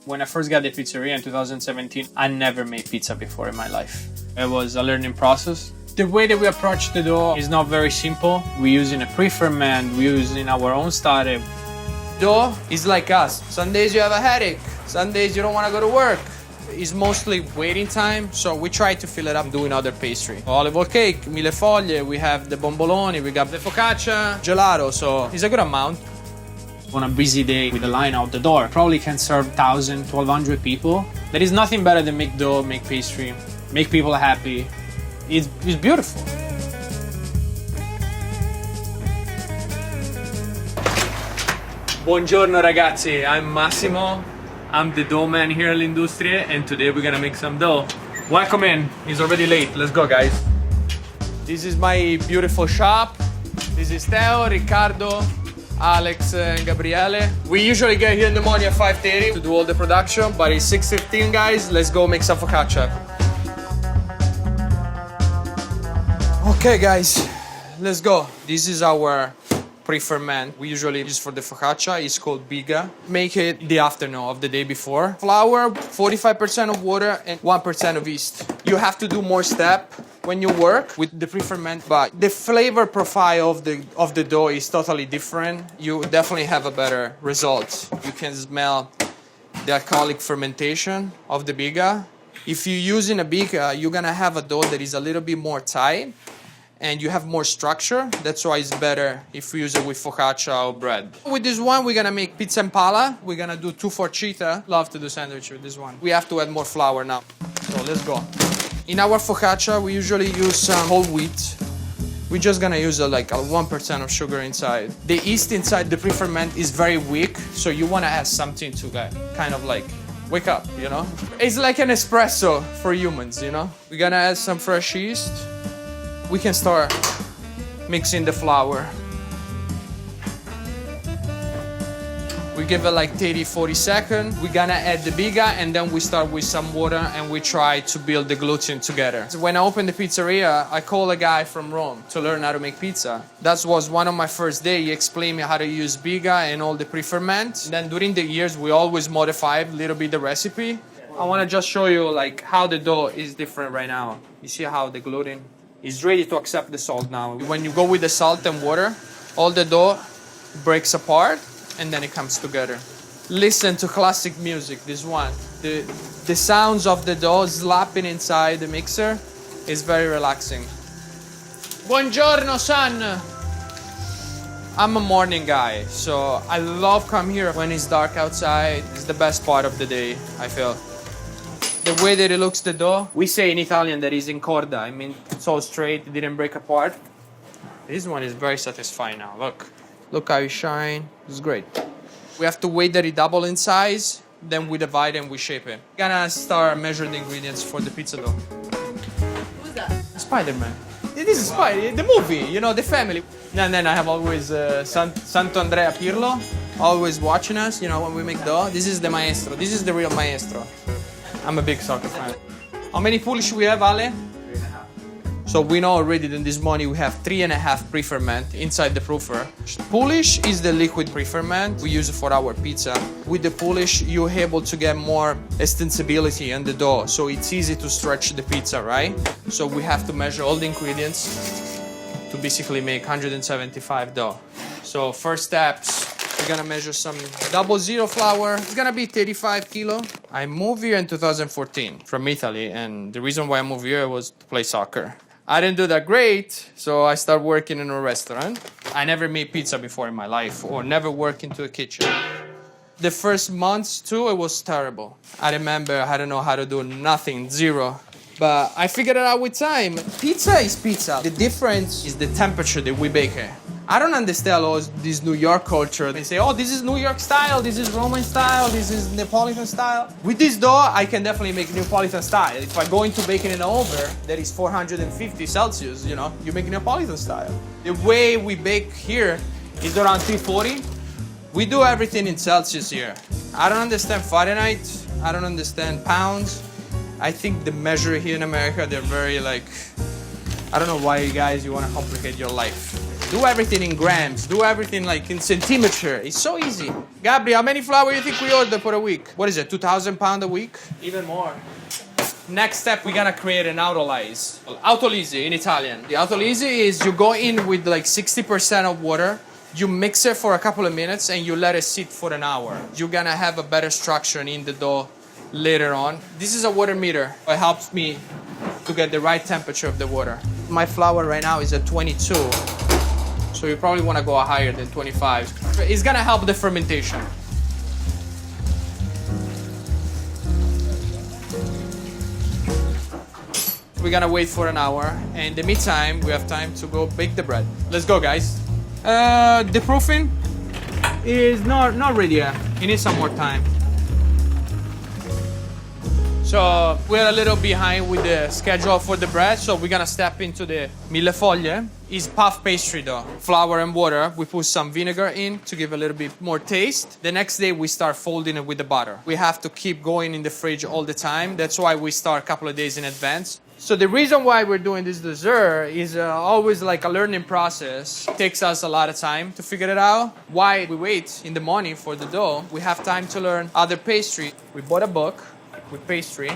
When I first got the pizzeria in 2017, I never made pizza before in my life. It was a learning process. The way that we approach the dough is not very simple. We're using a pre-ferment, we're using our own starter. Dough is like us. Some days you have a headache, some days you don't want to go to work. It's mostly waiting time, so we try to fill it up doing other pastry. Olive oil cake, millefoglie, we have the bomboloni, we got the focaccia, gelato, so it's a good amount. On a busy day with a line out the door, probably can serve 1,000, 1,200 people. There is nothing better than make dough, make pastry, make people happy. It's beautiful. Buongiorno ragazzi, I'm Massimo. I'm the dough man here at L'Industrie, and today we're gonna make some dough. Welcome in. It's already late. Let's go, guys. This is my beautiful shop. This is Teo, Riccardo, Alex, and Gabriele. We usually get here in the morning at 5:30 to do all the production, but it's 6:15, guys. Let's go make some focaccia. Okay, guys, let's go. This is our pre-ferment we usually use for the focaccia. It's called biga. Make it the afternoon of the day before. Flour, 45% of water, and 1% of yeast. You have to do more step when you work with the pre-ferment, but the flavor profile of the dough is totally different. You definitely have a better result. You can smell the alcoholic fermentation of the biga. If you're using a biga, you're gonna have a dough that is a little bit more tight and you have more structure. That's why it's better if you use it with focaccia or bread. With this one, we're gonna make pizza and pala. We're gonna do 2 focaccia. Love to do sandwich with this one. We have to add more flour now. So let's go. In our focaccia, we usually use some whole wheat. We're just gonna use like a 1% of sugar inside. The yeast inside the pre-ferment is very weak, so you wanna add something to kind of like wake up, you know? It's like an espresso for humans, you know? We're gonna add some fresh yeast. We can start mixing the flour. We give it like 30-40 seconds. We're gonna add the biga and then we start with some water and we try to build the gluten together. So when I opened the pizzeria, I called a guy from Rome to learn how to make pizza. That was one of my first days. He explained me how to use biga and all the pre-ferment. Then during the years, we always modify a little bit the recipe. I wanna just show you like how the dough is different right now. You see how the gluten is ready to accept the salt now. When you go with the salt and water, all the dough breaks apart and then it comes together. Listen to classic music, this one. The sounds of the dough slapping inside the mixer is very relaxing. Buongiorno, son! I'm a morning guy, so I love come here when it's dark outside. It's the best part of the day, I feel. The way that it looks, the dough, we say in Italian that it's in corda. I mean, it's all straight, it didn't break apart. This one is very satisfying now, look. Look how it shines, it's great. We have to wait that it double in size, then we divide and we shape it. We're gonna start measuring the ingredients for the pizza dough. Who's that? Spider-Man. This is Spider, the movie, you know, the family. And then I have always Santo Andrea Pirlo, always watching us, you know, when we make dough. This is the maestro, this is the real maestro. I'm a big soccer fan. How many Polish we have, Ale? 3.5. So we know already that this morning we have 3.5 pre-ferment inside the proofer. Polish is the liquid pre-ferment we use for our pizza. With the Polish, you're able to get more extensibility in the dough, so it's easy to stretch the pizza, right? So we have to measure all the ingredients to basically make 175 dough. So first steps, we're gonna measure some 00 flour. It's gonna be 35 kilo. I moved here in 2014 from Italy, and the reason why I moved here was to play soccer. I didn't do that great, so I started working in a restaurant. I never made pizza before in my life, or never worked into a kitchen. The first months too, it was terrible. I remember I didn't know how to do nothing, zero. But I figured it out with time. Pizza is pizza. The difference is the temperature that we bake it. I don't understand all this New York culture. They say, oh, this is New York style, this is Roman style, this is Neapolitan style. With this dough, I can definitely make Neapolitan style. If I go into baking in an oven that is 450 Celsius, you know, you make Neapolitan style. The way we bake here is around 340. We do everything in Celsius here. I don't understand Fahrenheit. I don't understand pounds. I think the measure here in America, they're very like, I don't know why you guys, you want to complicate your life. Do everything in grams. Do everything like in centimeter. It's so easy. Gabri, how many flour do you think we order per a week? What is it, 2,000 pounds a week? Even more. Next step, we're gonna create an autolyse. Autolyse in Italian. The autolyse is you go in with like 60% of water, you mix it for a couple of minutes, and you let it sit for an hour. You're gonna have a better structure in the dough later on. This is a water meter. It helps me to get the right temperature of the water. My flour right now is at 22, so you probably wanna go higher than 25. It's gonna help the fermentation. We're gonna wait for an hour, and in the meantime, we have time to go bake the bread. Let's go, guys. The proofing is not ready yet. It needs some more time. So we're a little behind with the schedule for the bread, so we're gonna step into the millefoglie. It's puff pastry dough. Flour and water. We put some vinegar in to give a little bit more taste. The next day we start folding it with the butter. We have to keep going in the fridge all the time. That's why we start a couple of days in advance. So the reason why we're doing this dessert is always like a learning process. It takes us a lot of time to figure it out. Why we wait in the morning for the dough? We have time to learn other pastry. We bought a book with pastry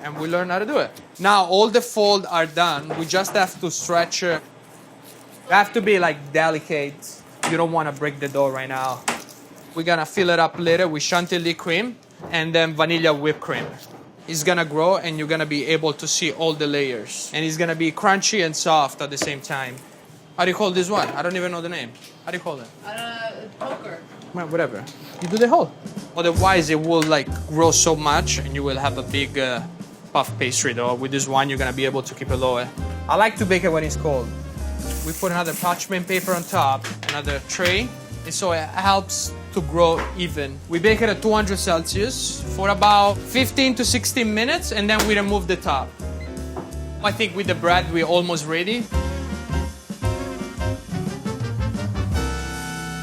and we learn how to do it. Now all the folds are done. We just have to stretch it. You have to be like delicate. You don't want to break the dough right now. We're gonna fill it up later with chantilly cream and then vanilla whipped cream. It's gonna grow and you're gonna be able to see all the layers. And it's gonna be crunchy and soft at the same time. How do you call this one? I don't even know the name. How do you call it? Poker. Well, whatever. You do the whole. Otherwise it will like grow so much and you will have a big puff pastry dough. With this one you're gonna be able to keep it lower. I like to bake it when it's cold. We put another parchment paper on top, another tray, and so it helps to grow even. We bake it at 200 Celsius for about 15 to 16 minutes, and then we remove the top. I think with the bread, we're almost ready.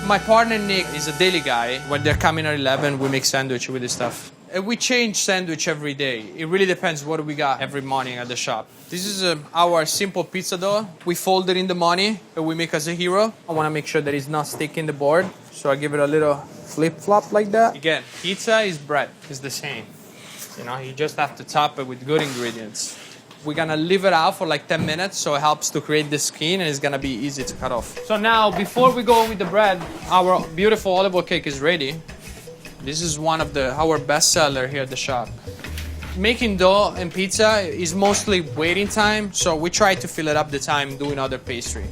My partner Nick is a daily guy. When they're coming at 11, we make sandwich with this stuff. And we change sandwich every day. It really depends what we got every morning at the shop. This is our simple pizza dough. We fold it in the morning and we make as a hero. I want to make sure that it's not sticking the board. So I give it a little flip-flop like that. Again, pizza is bread. It's the same. You know, you just have to top it with good ingredients. We're gonna leave it out for like 10 minutes so it helps to create the skin and it's gonna be easy to cut off. So now, before we go with the bread, our beautiful olive oil cake is ready. This is one of our best seller here at the shop. Making dough and pizza is mostly waiting time, so we try to fill it up the time doing other pastry.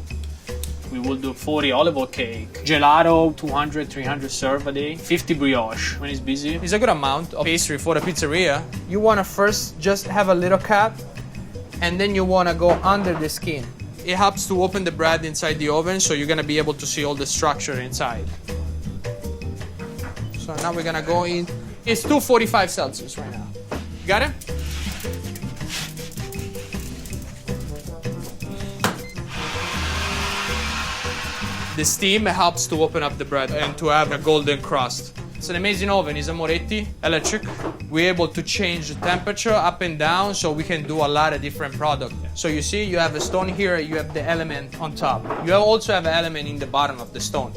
We will do 40 olive oil cake, gelato, 200, 300 serve a day, 50 brioche when it's busy. It's a good amount of pastry for the pizzeria. You want to first just have a little cap, and then you want to go under the skin. It helps to open the bread inside the oven, so you're going to be able to see all the structure inside. So now we're gonna go in. It's 245 Celsius right now. Got it? The steam helps to open up the bread and to have a golden crust. It's an amazing oven. It's a Moretti electric. We're able to change the temperature up and down so we can do a lot of different products. So you see, you have a stone here, you have the element on top. You also have an element in the bottom of the stone.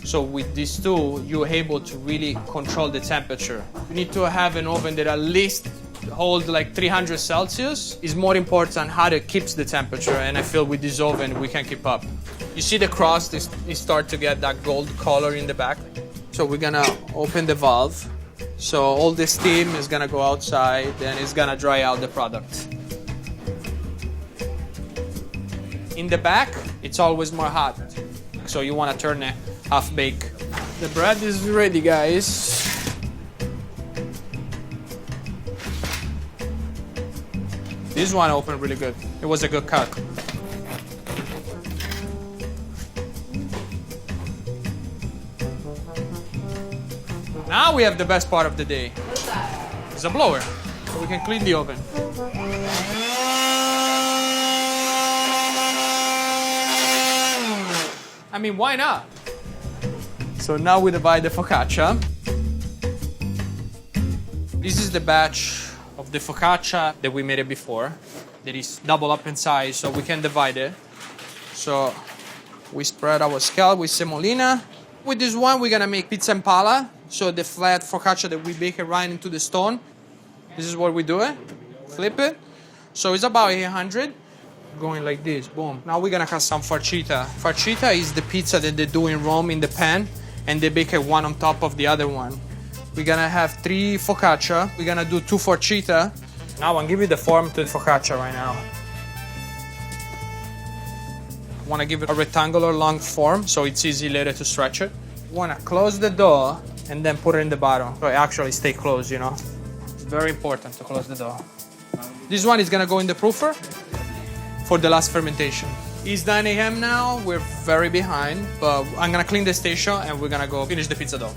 So with these two, you're able to really control the temperature. You need to have an oven that at least holds like 300 Celsius. It's more important how it keeps the temperature, and I feel with this oven we can keep up. You see the crust is start to get that gold color in the back. So we're gonna open the valve. So all the steam is gonna go outside and it's gonna dry out the product. In the back, it's always more hot. So you wanna turn it half bake. The bread is ready, guys. This one opened really good. It was a good cut. Now we have the best part of the day. What's that? It's a blower, so we can clean the oven. I mean, why not? So now we divide the focaccia. This is the batch of the focaccia that we made it before. That is double up in size, so we can divide it. So We spread our scallop with semolina. With this one, we're gonna make pizza and pala. So the flat focaccia that we bake it right into the stone. This is what we do it. Flip it. So it's about 800. Going like this, boom. Now we're gonna cut some farcita. Farcita is the pizza that they do in Rome in the pan, and they bake it one on top of the other one. We're gonna have 3 focaccia. We're gonna do 2 farcita. Now I'll give you the form to the focaccia right now. Want to give it a rectangular long form so it's easy later to stretch it. Want to close the door and then put it in the bottom so it actually stay closed, you know. It's very important to close the door. This one is gonna go in the proofer for the last fermentation. It's 9 a.m. now, we're very behind, but I'm gonna clean the station and we're gonna go finish the pizza dough.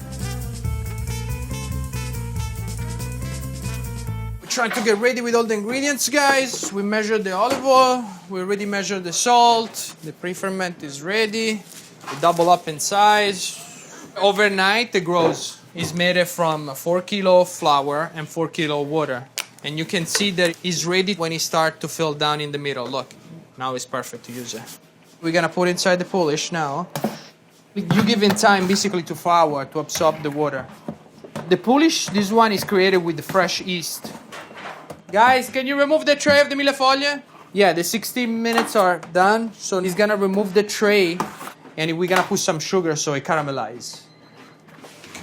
We're trying to get ready with all the ingredients, guys. We measured the olive oil, we already measured the salt, the pre-ferment is ready, we double up in size. Overnight, the gross is made from 4 kilo flour and 4 kilo water. And you can see that it's ready when it starts to fill down in the middle. Look, now it's perfect to use it. We're gonna put inside the polish now. You give it time basically to flour to absorb the water. The polish, this one is created with the fresh yeast. Guys, can you remove the tray of the millefoglie? Yeah, the 60 minutes are done. So he's gonna remove the tray and we're gonna put some sugar so it caramelizes.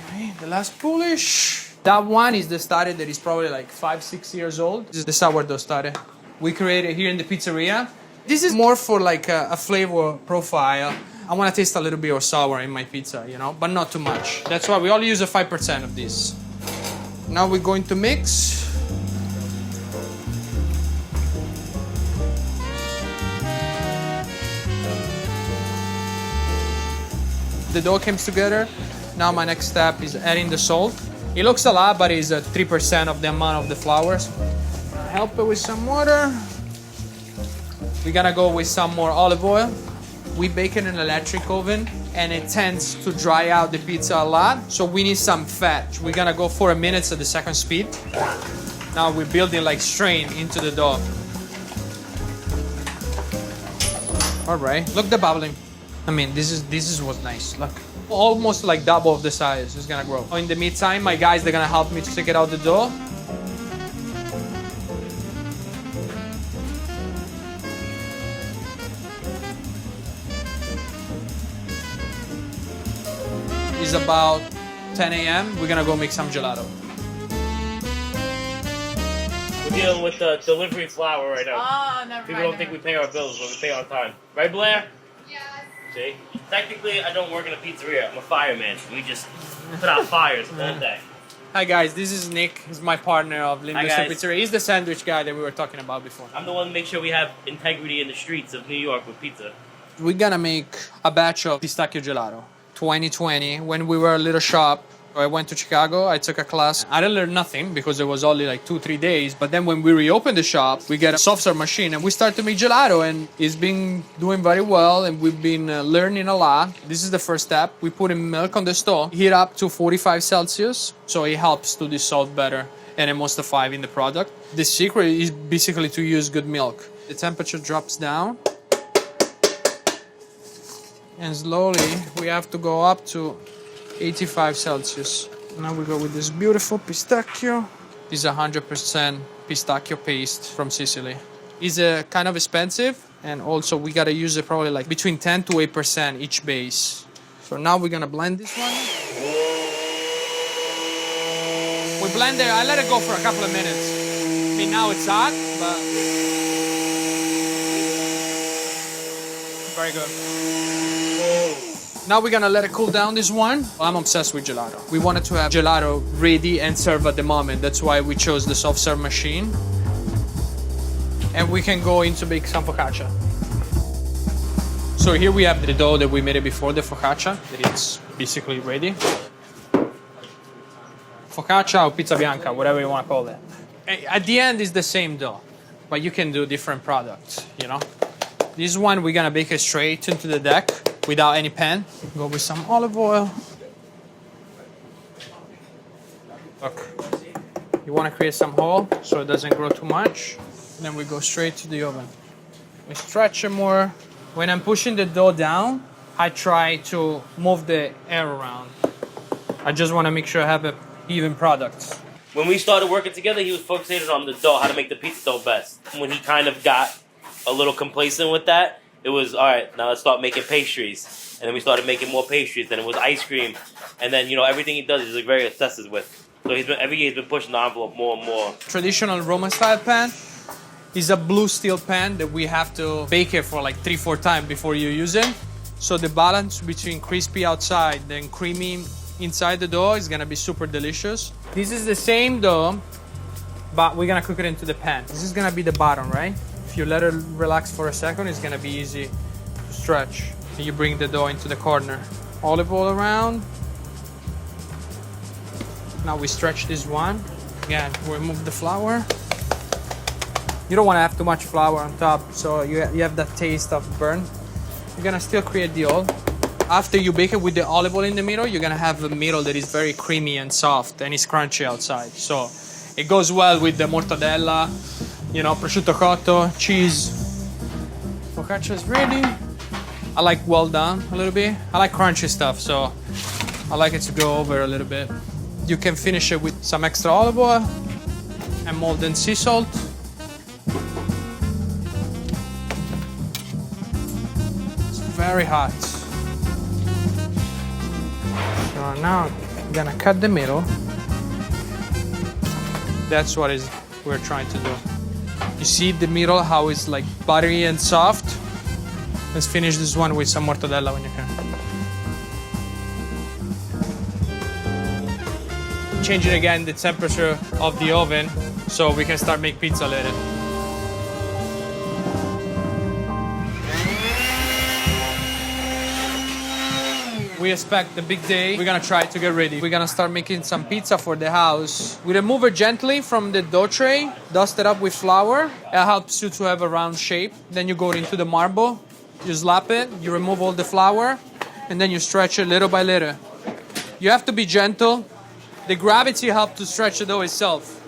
Okay, the last polish. That one is the starter that is probably like 5-6 years old. This is the sourdough starter. We created here in the pizzeria. This is more for like a flavor profile. I want to taste a little bit of sour in my pizza, you know, but not too much. That's why we only use a 5% of this. Now we're going to mix. The dough comes together. Now my next step is adding the salt. It looks a lot, but it's 3% of the amount of the flours. Help it with some water. We're gonna go with some more olive oil. We bake it in an electric oven and it tends to dry out the pizza a lot. So we need some fat. We're gonna go for a minute at the second speed. Now we're building like strain into the dough. All right, look the bubbling. I mean, this is what's nice. Look. Almost like double of the size is gonna grow. In the meantime, my guys, they're gonna help me to take it out the dough. It's about 10 a.m. We're gonna go make some gelato. We're dealing with the delivery flour right now. Oh, never People mind. don't think we pay our bills, but we pay on time. Right, Blair? See? Technically, I don't work in a pizzeria. I'm a fireman. We just put out fires all day. Hi guys, this is Nick. He's my partner of L'Industrie guys. Pizzeria. He's the sandwich guy that we were talking about before. I'm the one to make sure we have integrity in the streets of New York with pizza. We're gonna make a batch of pistachio gelato. 2020, when we were a little shop, I went to Chicago, I took a class. I didn't learn nothing because it was only like 2-3 days. But then when we reopened the shop, we get a soft serve machine and we start to make gelato and it's been doing very well and we've been learning a lot. This is the first step. We put in milk on the stove, heat up to 45 Celsius. So it helps to dissolve better and emulsify in the product. The secret is basically to use good milk. The temperature drops down. And slowly we have to go up to 85 Celsius. Now we go with this beautiful pistachio. This is 100% pistachio paste from Sicily. It's kind of expensive and also we gotta use it probably like between 10 to 8% each base. So now we're gonna blend this one. We blend it, I let it go for a couple of minutes. I mean now it's hot, but very good. Now we're gonna let it cool down, this one. I'm obsessed with gelato. We wanted to have gelato ready and serve at the moment. That's why we chose the soft serve machine. And we can go in to bake some focaccia. So here we have the dough that we made it before, the focaccia, that it's basically ready. Focaccia or pizza bianca, whatever you want to call it. At the end, it's the same dough, but you can do different products, you know? This one, we're gonna bake it straight into the deck without any pan. Go with some olive oil. Look, you wanna create some hole so it doesn't grow too much. And then we go straight to the oven. We stretch it more. When I'm pushing the dough down, I try to move the air around. I just want to make sure I have an even product. When we started working together, he was focusing on the dough, how to make the pizza dough best. When he kind of got a little complacent with that, it was, all right, now let's start making pastries. And then we started making more pastries. Then it was ice cream. And then, everything he does, he's like very obsessive with. So every year he's been pushing the envelope more and more. Traditional Roman style pan is a blue steel pan that we have to bake it for like 3-4 times before you use it. So the balance between crispy outside and creamy inside the dough is gonna be super delicious. This is the same dough, but we're gonna cook it into the pan. This is gonna be the bottom, right? If you let it relax for a second, it's gonna be easy to stretch. And you bring the dough into the corner. Olive oil around. Now we stretch this one. Again, we remove the flour. You don't want to have too much flour on top, so you have that taste of burn. You're gonna still create the oil. After you bake it with the olive oil in the middle, you're gonna have a middle that is very creamy and soft, and it's crunchy outside. So it goes well with the mortadella, prosciutto cotto, cheese. Focaccia is ready. I like well done a little bit. I like crunchy stuff, so I like it to go over a little bit. You can finish it with some extra olive oil and molten sea salt. It's very hot. So now I'm gonna cut the middle. That's what we're trying to do. You see the middle, how it's like buttery and soft? Let's finish this one with some mortadella when you can. Changing again the temperature of the oven so we can start make pizza later. We expect the big day. We're gonna try to get ready. We're gonna start making some pizza for the house. We remove it gently from the dough tray, dust it up with flour. It helps you to have a round shape. Then you go into the marble, you slap it, you remove all the flour, and then you stretch it little by little. You have to be gentle. The gravity helps to stretch the dough itself.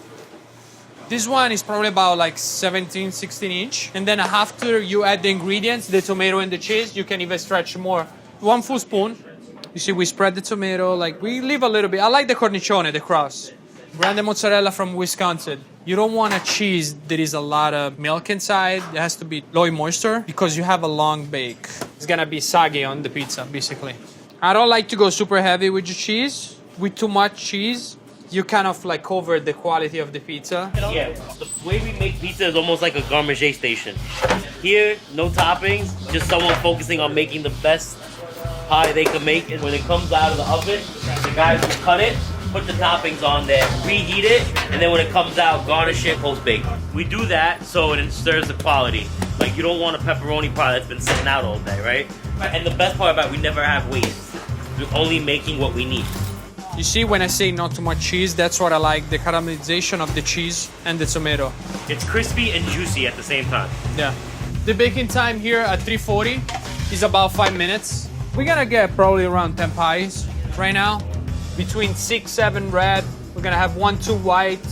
This one is probably about like 17, 16 inch. And then after you add the ingredients, the tomato and the cheese, you can even stretch more. 1 full spoon. You see, we spread the tomato, like we leave a little bit. I like the cornicione, the cross. Grande mozzarella from Wisconsin. You don't want a cheese that is a lot of milk inside. It has to be low moisture because you have a long bake. It's gonna be soggy on the pizza, basically. I don't like to go super heavy with the cheese. With too much cheese, you kind of like cover the quality of the pizza. Yeah, the way we make pizza is almost like a gourmet station. Here, no toppings, just someone focusing on making the best pie they can make. And when it comes out of the oven, the guys will cut it, put the toppings on there, reheat it, and then when it comes out, garnish it post-bake. We do that so it stirs the quality. Like you don't want a pepperoni pie that's been sitting out all day, right? And the best part about it, we never have waste. We're only making what we need. You see, when I say not too much cheese, that's what I like, the caramelization of the cheese and the tomato. It's crispy and juicy at the same time. Yeah. The baking time here at 340 is about 5 minutes. We're gonna get probably around 10 pies right now. Between 6, 7 red. We're gonna have 1, 2 white,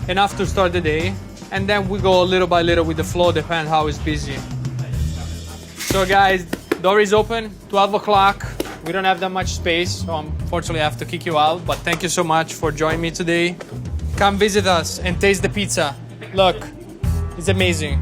enough to start the day. And then we go little by little with the flow, depending how it's busy. So guys, door is open, 12 o'clock. We don't have that much space, so unfortunately I have to kick you out. But thank you so much for joining me today. Come visit us and taste the pizza. Look, it's amazing.